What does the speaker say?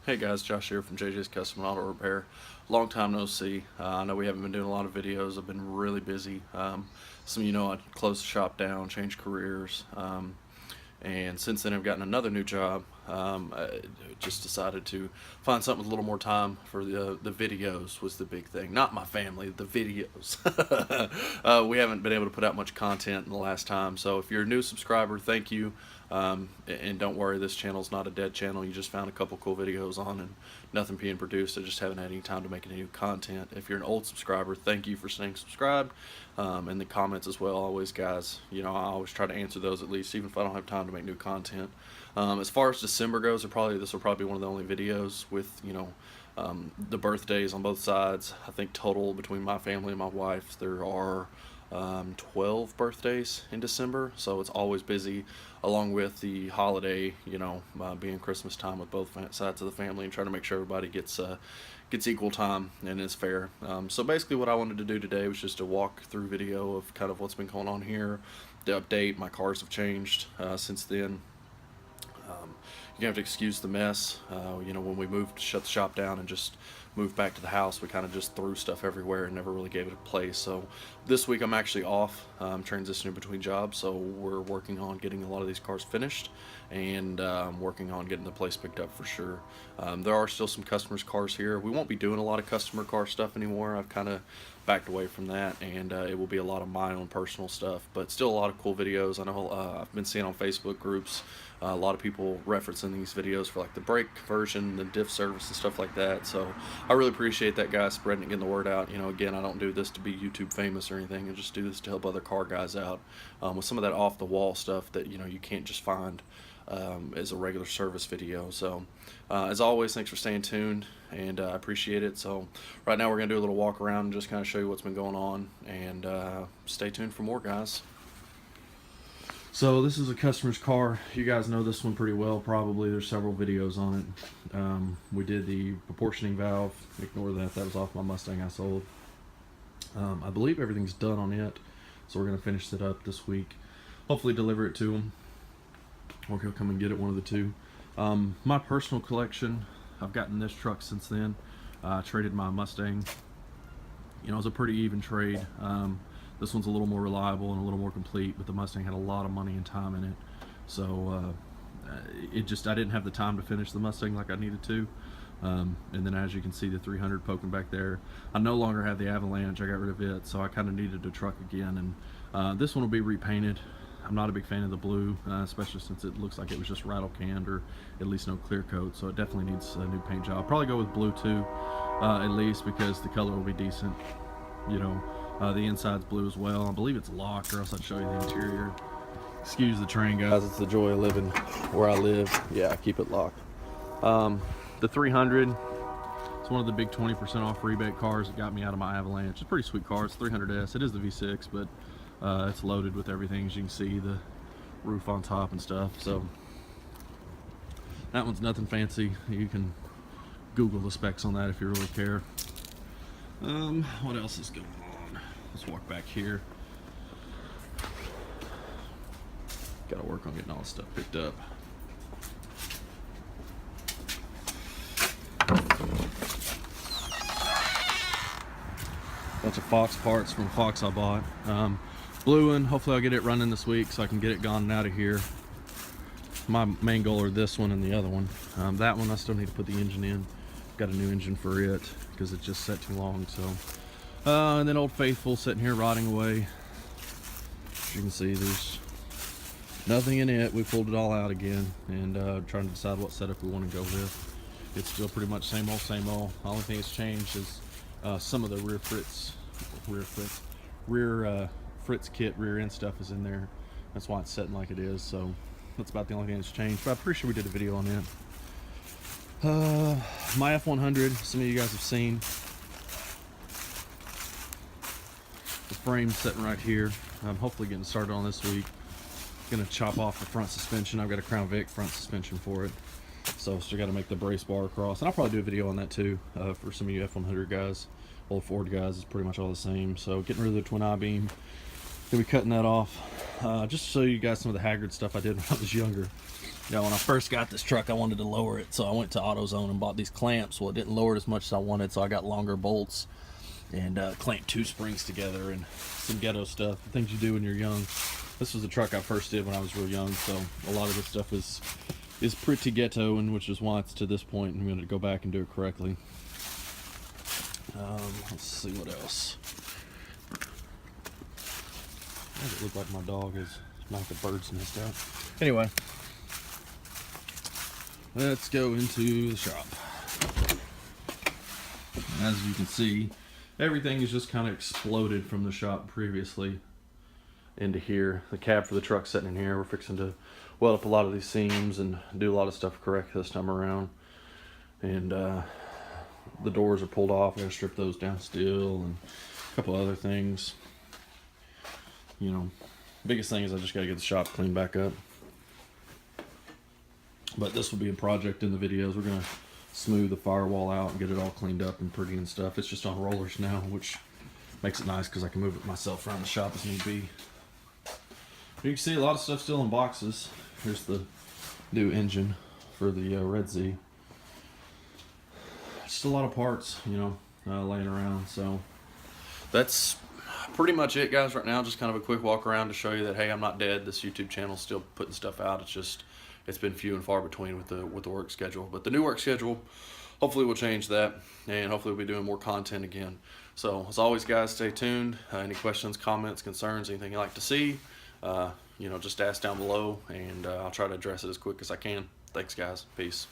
Hey guys, Josh here from JJ's Custom Auto Repair. Long time no see. I know we haven't been doing a lot of videos. I've been really busy. Some of you know I closed the shop down, changed careers, and since then I've gotten another new job. I just decided to find something with a little more time for the videos was the big thing. Not my family, the videos. We haven't been able to put out much content in the last time, so if you're a new subscriber, thank you. And don't worry, this channel's not a dead channel. You just found a couple cool videos on and nothing being produced. I just haven't had any time to make any new content. If you're an old subscriber, thank you for staying subscribed. And the comments as well, always guys, you know, I always try to answer those at least, even if I don't have time to make new content. As far as December goes, this will probably be one of the only videos with, you know, the birthdays on both sides. I think total between my family and my wife, there are 12 birthdays in December, so it's always busy, along with the holiday, you know, being Christmas time with both sides of the family, and trying to make sure everybody gets equal time and is fair. So basically what I wanted to do today was just a walk through video of kind of what's been going on here, the update. My cars have changed since then. You have to excuse the mess. You know, when we moved, shut the shop down and just moved back to the house, we kind of just threw stuff everywhere and never really gave it a place. So this week I'm actually off, transitioning between jobs, so we're working on getting a lot of these cars finished and working on getting the place picked up for sure. There are still some customers' cars here. We won't be doing a lot of customer car stuff anymore. I've kind of backed away from that, and it will be a lot of my own personal stuff, but still a lot of cool videos. I know I've been seeing on Facebook groups a lot of people referencing these videos for like the brake version, the diff service and stuff like that. So I really appreciate that, guys, spreading it, getting the word out. You know, again, I don't do this to be YouTube famous or anything. I just do this to help other car guys out with some of that off the wall stuff that, you know, you can't just find as a regular service video. So as always, thanks for staying tuned, and I appreciate it. So right now we're gonna do a little walk around and just kind of show you what's been going on, and stay tuned for more, guys. So this is a customer's car. You guys know this one pretty well probably. There's several videos on it. We did the proportioning valve. Ignore that, that was off my Mustang I sold. I believe everything's done on it, so we're gonna finish it up this week, hopefully deliver it to him, or he'll come and get it, one of the two. My personal collection, I've gotten this truck since then. I traded my Mustang. You know, it was a pretty even trade. This one's a little more reliable and a little more complete, but the Mustang had a lot of money and time in it. So I didn't have the time to finish the Mustang like I needed to. And then as you can see, the 300 poking back there. I no longer have the Avalanche, I got rid of it, so I kind of needed a truck again. And this one will be repainted. I'm not a big fan of the blue, especially since it looks like it was just rattle canned, or at least no clear coat, so it definitely needs a new paint job. I'll probably go with blue too, at least because the color will be decent. You know, the inside's blue as well. I believe it's locked, or else I'd show you the interior. Excuse the train, guys. It's the joy of living where I live. Yeah, keep it locked. The 300, it's one of the big 20% off rebate cars that got me out of my Avalanche. It's a pretty sweet car. It's 300S. It is the V6, but it's loaded with everything, as you can see, the roof on top and stuff. So that one's nothing fancy. You can Google the specs on that if you really care. What else is going on? Let's walk back here. Gotta work on getting all this stuff picked up. Bunch of Fox parts from Fox I bought. Blue one, hopefully I'll get it running this week so I can get it gone and out of here. My main goal are this one and the other one. That one I still need to put the engine in. Got a new engine for it because it just set too long. So and then Old Faithful sitting here rotting away. As you can see, there's nothing in it. We pulled it all out again, and trying to decide what setup we want to go with. It's still pretty much same old, same old. The only thing that's changed is some of the rear Fritz kit rear end stuff is in there. That's why it's setting like it is. So that's about the only thing that's changed, but I'm pretty sure we did a video on it. My F100, some of you guys have seen. The frame's sitting right here. I'm hopefully getting started on this week. Gonna chop off the front suspension. I've got a Crown Vic front suspension for it, so still got to make the brace bar across, and I'll probably do a video on that too for some of you F100 guys. Old Ford guys, is pretty much all the same. So getting rid of the twin I-beam, Gonna be cutting that off. Just to show you guys some of the Haggard stuff I did when I was younger. Yeah, when I first got this truck, I wanted to lower it, so I went to AutoZone and bought these clamps. Well, it didn't lower it as much as I wanted, so I got longer bolts and clamped 2 springs together and some ghetto stuff, the things you do when you're young. This was the truck I first did when I was real young, so a lot of this stuff is pretty ghetto, and which is why it's to this point, and I'm going to go back and do it correctly. Let's see what else. Why does it look like my dog has knocked the bird's nest out? Anyway, let's go into the shop. As you can see, everything is just kind of exploded from the shop previously into here. The cab for the truck sitting in here. We're fixing to weld up a lot of these seams and do a lot of stuff correct this time around. And the doors are pulled off. I gotta strip those down still, and a couple other things. You know, biggest thing is I just gotta get the shop cleaned back up. But this will be a project in the videos. We're gonna smooth the firewall out and get it all cleaned up and pretty and stuff. It's just on rollers now, which makes it nice because I can move it myself around the shop as need be. You can see a lot of stuff still in boxes. Here's the new engine for the Red Z. Just a lot of parts, you know, laying around. So that's pretty much it, guys, right now. Just kind of a quick walk around to show you that, hey, I'm not dead. This YouTube channel's still putting stuff out. It's just, it's been few and far between with the work schedule. But the new work schedule, hopefully we'll change that, and hopefully we'll be doing more content again. So as always, guys, stay tuned. Any questions, comments, concerns, anything you'd like to see, you know, just ask down below, and I'll try to address it as quick as I can. Thanks, guys. Peace.